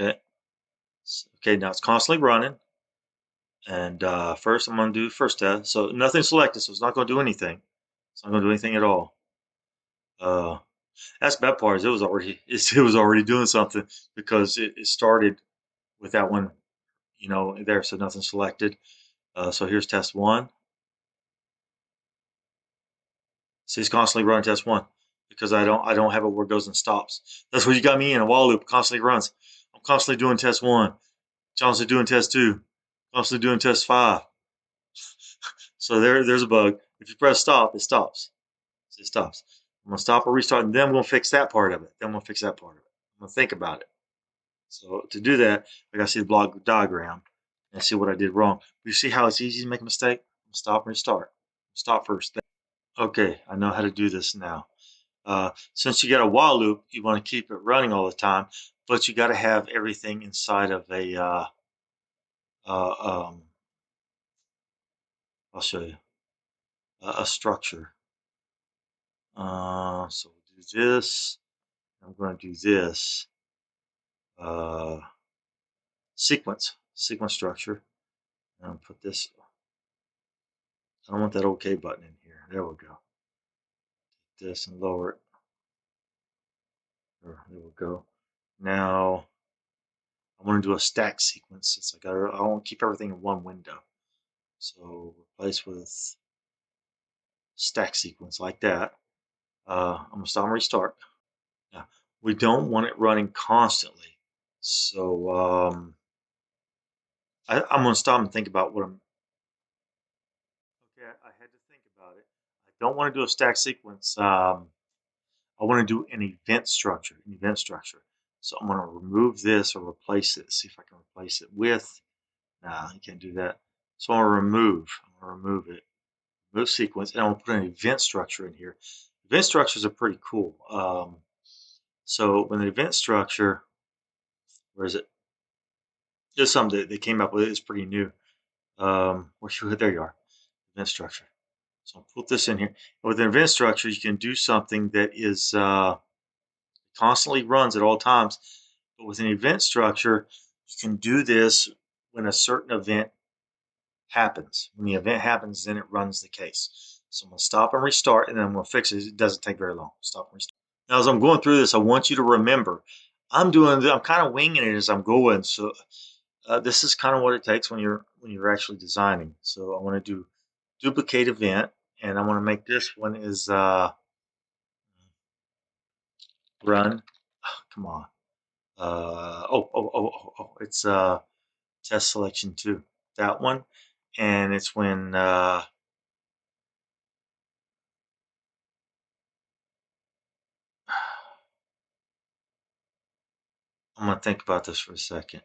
Okay. Okay, now it's constantly running. And first, I'm going to do the first test. So nothing selected, so it's not going to do anything. It's not going to do anything at all. Uh, that's the bad part is it was already doing something because it started with that one, there. So nothing selected. So here's test one. See, it's constantly running test one because I don't have it where it goes and stops. That's what you got me in a while loop. Constantly runs. I'm constantly doing test one. Constantly doing test two. Constantly doing test five. So there's a bug. If you press stop, it stops. It stops. I'm gonna stop or restart, and then I'm gonna fix that part of it. Then I'm gonna fix that part of it. I'm gonna think about it. So to do that, I gotta see the block diagram and see what I did wrong. You see how it's easy to make a mistake? Stop and restart. Stop first. Okay, I know how to do this now. Since you got a while loop, you want to keep it running all the time, but you got to have everything inside of a. Uh, um, I'll show you a structure. So we'll do this. I'm going to do this sequence structure. And I'll put this. I don't want that OK button in here. There we go. Take this and lower it. There we go. Now I want to do a stack sequence. Since I want to keep everything in one window. So replace with stack sequence like that. I'm gonna stop and restart. Now we don't want it running constantly. So I'm gonna stop and think about what I'm. Okay, I had to think about it. I don't want to do a stack sequence. I want to do an event structure. So I'm going to remove this or replace it. See if I can replace it with. Nah, you can't do that. So I'm going to remove. It. Remove sequence, and I'm going to put an event structure in here. Event structures are pretty cool. So when the event structure, where is it? Just something that they came up with. It's pretty new. There you are. Event structure. So I'll put this in here. With an event structure, you can do something that is constantly runs at all times. But with an event structure, you can do this when a certain event happens. When the event happens, then it runs the case. So I'm going to stop and restart, and then I'm going to fix it. It doesn't take very long. Stop and restart. Now, as I'm going through this, I want you to remember, I'm kind of winging it as I'm going. So this is kind of what it takes when you're actually designing. So I want to do duplicate event, and I want to make this one is run. Oh, come on. It's test selection 2. That one, and it's when I'm gonna think about this for a second.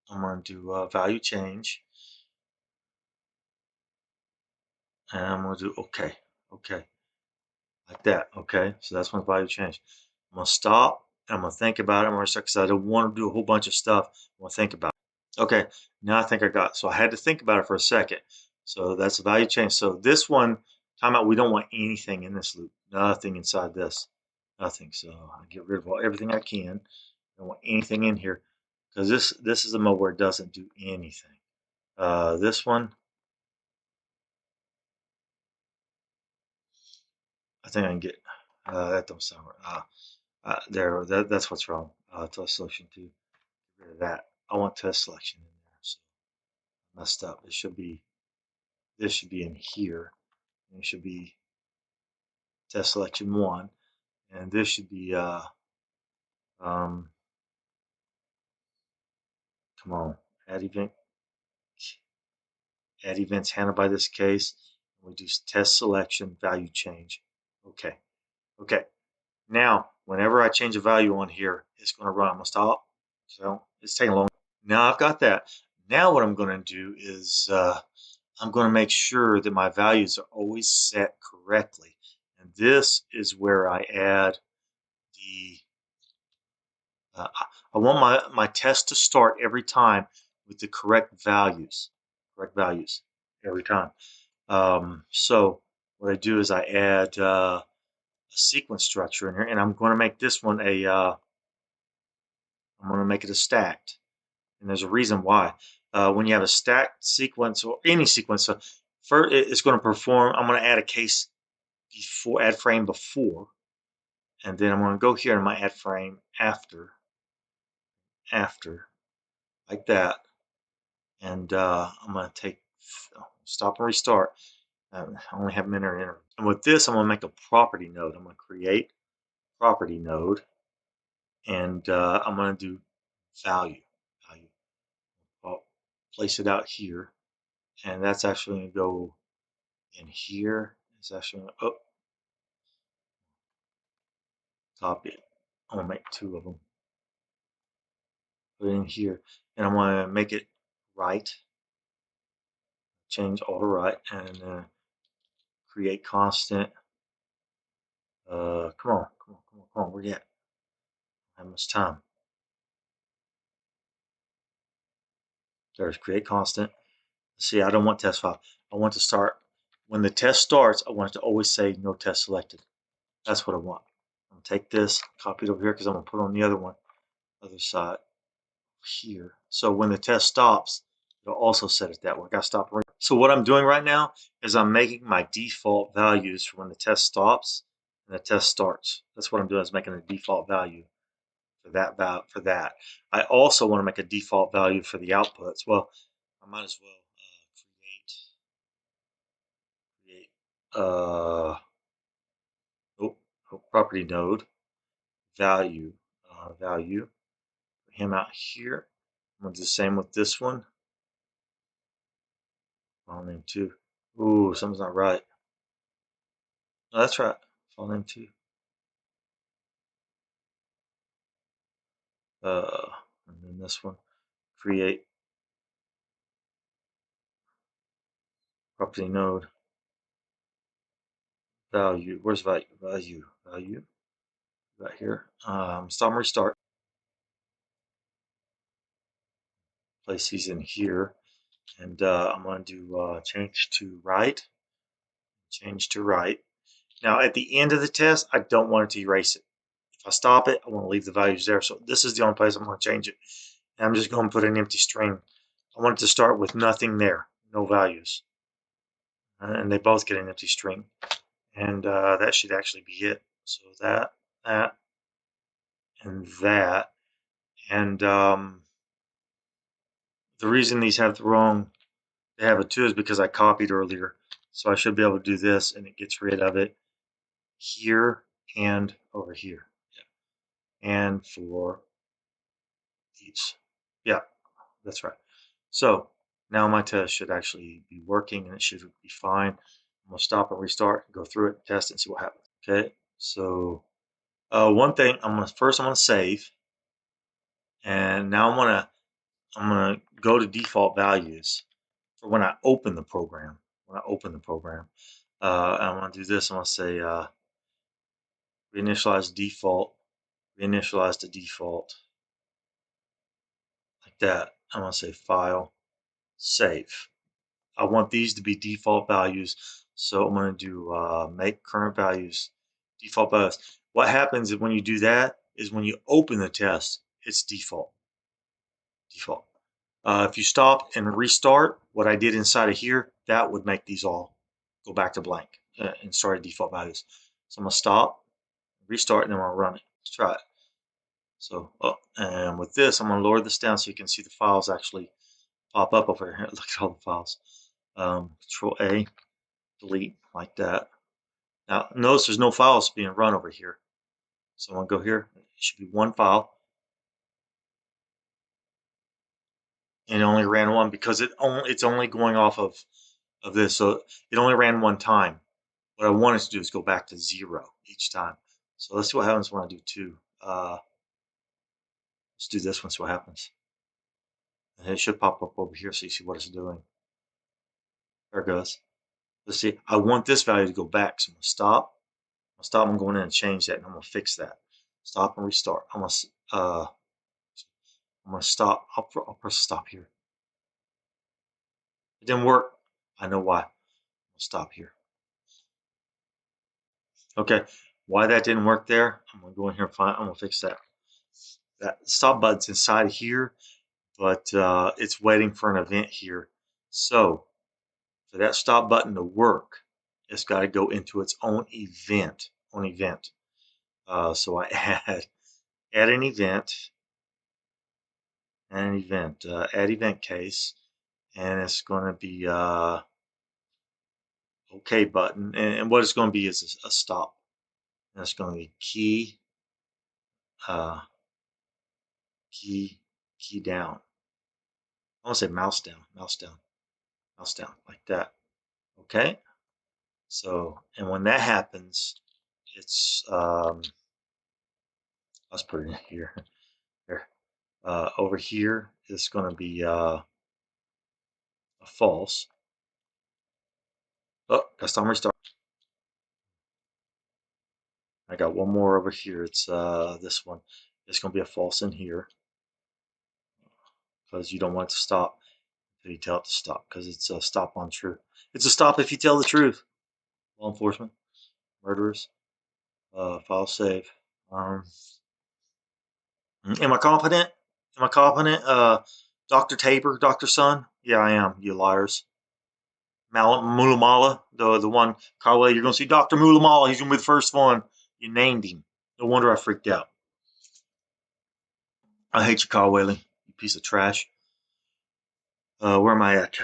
I'm gonna do value change, and I'm gonna do okay, like that. Okay, so that's my value change. I'm gonna stop, and I'm gonna think about it. I'm gonna start because I don't want to do a whole bunch of stuff. I'm gonna think about it. Okay, now I think I got it. So I had to think about it for a second. So that's the value change. So this one, timeout, we don't want anything in this loop. Nothing inside this. Nothing. So I get rid of everything I can. I don't want anything in here because this is a mode where it doesn't do anything. This one, I think I can get. That don't sound right. That's what's wrong. Test selection 2. Get rid of that. I want test selection in there. So messed up. It should be. This should be in here. And it should be test selection 1, and this should be. Um, Come on, add event. Add events handled by this case. We do test selection value change. Okay. Okay. Now, whenever I change a value on here, it's going to run. I'm going to stop. So it's taking long. Now I've got that. Now what I'm going to do is I'm going to make sure that my values are always set correctly. And this is where I add the, I want my test to start every time with the correct values every time. So what I do is I add a sequence structure in here, and I'm going to make this one a I'm going to make it a stacked. And there's a reason why. When you have a stacked sequence or any sequence, so first it's going to perform. I'm going to add a case before, add frame before, and then I'm going to go here and I'm going to add frame after, like that. And I'm going to take stop and restart. I only have enter. And with this, I'm going to make a property node. I'm going to create property node, and I'm going to do value. I'll place it out here, and that's actually going to go in here. It's actually going to, copy it. I'm going to make two of them. Put it in here, and I'm going to make it right. Change all to right, and create constant. Come on, where you at? How much time? There's create constant. See, I don't want test file. I want to start, when the test starts, I want it to always say no test selected. That's what I want. I'm going to take this, copy it over here because I'm going to put it on the other one, other side here. So when the test stops, it'll also set it that way. I got to stop. So what I'm doing right now is I'm making my default values for when the test stops and the test starts. That's what I'm doing, is making a default value for that. I also want to make a default value for the outputs. Well, I might as well create property node value value for him out here. I'm gonna do the same with this one. File name 2. Ooh, something's not right. No, that's right. File name 2. And then this one, create property node value. Where's value? Value. Right here. Stop and restart. Place these in here, and I'm going to do change to right. Change to right. Now at the end of the test, I don't want it to erase it. If I stop it, I want to leave the values there. So this is the only place I'm going to change it. And I'm just going to put an empty string. I want it to start with nothing there, no values. And they both get an empty string. And that should actually be it. So that, and that. And the reason these have the wrong, they have a 2 is because I copied earlier. So I should be able to do this, and it gets rid of it here and over here. And for these. Yeah, that's right. So now my test should actually be working, and it should be fine. I'm going to stop and restart, go through it, test, and see what happens. Okay, so one thing, I'm going to save, and now I'm gonna go to default values for when I open the program. When I open the program, I'm gonna do this. I'm gonna say reinitialize default, reinitialize the default, like that. I'm gonna say file, save. I want these to be default values, so I'm gonna do make current values default values. What happens is when you do that is when you open the test, it's default. If you stop and restart, what I did inside of here, that would make these all go back to blank and start at default values. So I'm going to stop, restart, and then I'm going to run it. Let's try it. So, and with this, I'm going to lower this down so you can see the files actually pop up over here. Look at all the files. Control A, delete, like that. Now, notice there's no files being run over here. So I'm going to go here. It should be one file. And it only ran one because it's only going off of this. So it only ran one time. What I wanted to do is go back to 0 each time. So let's see what happens when I do 2. Let's do this one, see what happens. And it should pop up over here so you see what it's doing. There it goes. Let's see. I want this value to go back. So I'm going to stop. I'm going in and change that, and I'm going to fix that. Stop and restart. I'm going to stop. I'll press stop here. It didn't work. I know why. I'll stop here. Okay. Why that didn't work there, I'm going to go in here and find, I'm going to fix that. that stop button's inside of here, but it's waiting for an event here. So for that stop button to work, it's got to go into its own event. So I add an event, add event case, and it's going to be OK button, and what it's going to be is a stop. And it's going to be uh, key, key down. I want to say mouse down, like that. Okay. So, and when that happens, it's let's put it in here. Here, over here is going to be a false. Oh, custom restart. I got one more over here. It's this one. It's going to be a false in here because you don't want it to stop if you tell it to stop, because it's a stop on true. It's a stop if you tell the truth. Law enforcement, murderers, file save. Am I competent? Am I competent? Dr. Tabor, Dr. Sun? Yeah, I am, you liars. Mulamala, the one, Carway, you're going to see Dr. Mulamala. He's going to be the first one. You named him. No wonder I freaked out. I hate you, Carl Whaley, you piece of trash. Where am I at?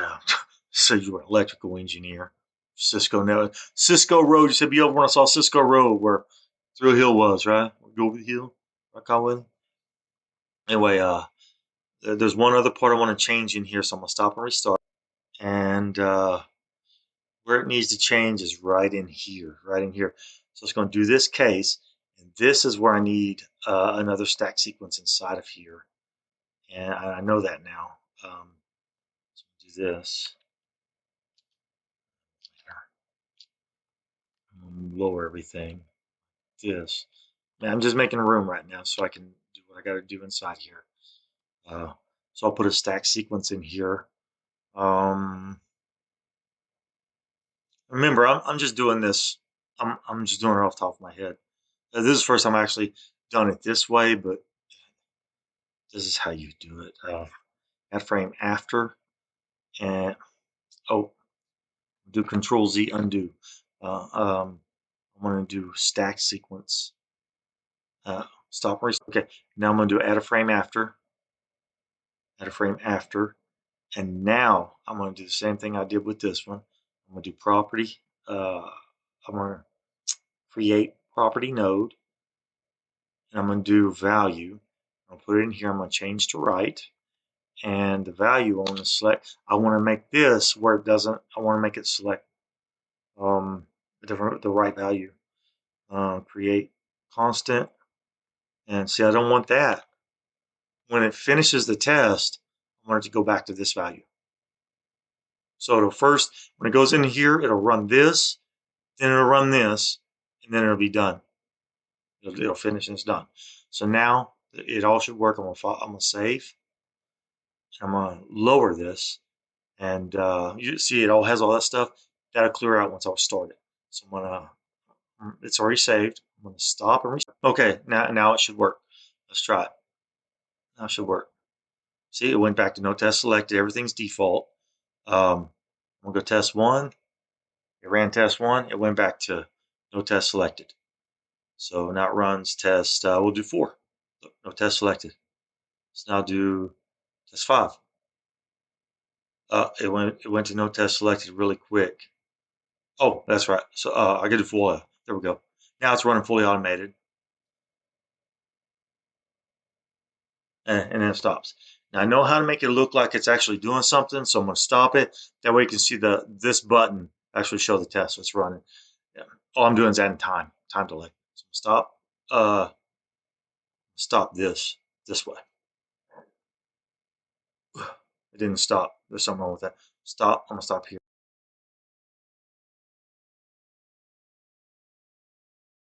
So you were an electrical engineer. Cisco Road. You said be over when I saw Cisco Road where Thrill Hill was, right? Go over the hill, right, Carl Whaley? Anyway, there's one other part I want to change in here, so I'm going to stop and restart. And where it needs to change is right in here. So it's going to do this case, and this is where I need another stack sequence inside of here. And I know that now. So do this. Lower everything. This. Now, I'm just making room right now so I can do what I got to do inside here. So I'll put a stack sequence in here. Remember, I'm just doing this. I'm just doing it off the top of my head. This is the first time I actually done it this way, but this is how you do it. Add frame after, and do Control Z undo. I'm going to do stack sequence. Stop reset. Okay, now I'm going to do add a frame after. And now I'm going to do the same thing I did with this one. I'm going to do property. I'm going to create property node. And I'm going to do value. I'll put it in here. I'm going to change to right. And the value I want to select. I want to make this where it doesn't. I want to make it select the right value. Create constant. And see, I don't want that. When it finishes the test, I want it to go back to this value. So it'll first, when it goes in here, it'll run this, then it'll run this, and then it'll be done. It'll finish and it's done. So now it all should work. I'm gonna save. I'm gonna lower this, and you see it all has all that stuff. That'll clear out once I start it. So I'm gonna. It's already saved. I'm gonna stop and restart. Okay, now it should work. Let's try it. Now it should work. See, it went back to no test selected. Everything's default. I'm gonna go test one. It ran test one. It went back to no test selected. So now it runs test. We'll do 4. No test selected. So now do test 5. It went to no test selected really quick. Oh, that's right. So I get it full. There we go. Now it's running fully automated, and then it stops. Now I know how to make it look like it's actually doing something, so I'm going to stop it. That way you can see this button actually show the test. So it's running. Yeah. All I'm doing is adding time delay. So stop. Stop this way. It didn't stop. There's something wrong with that. Stop. I'm gonna stop here.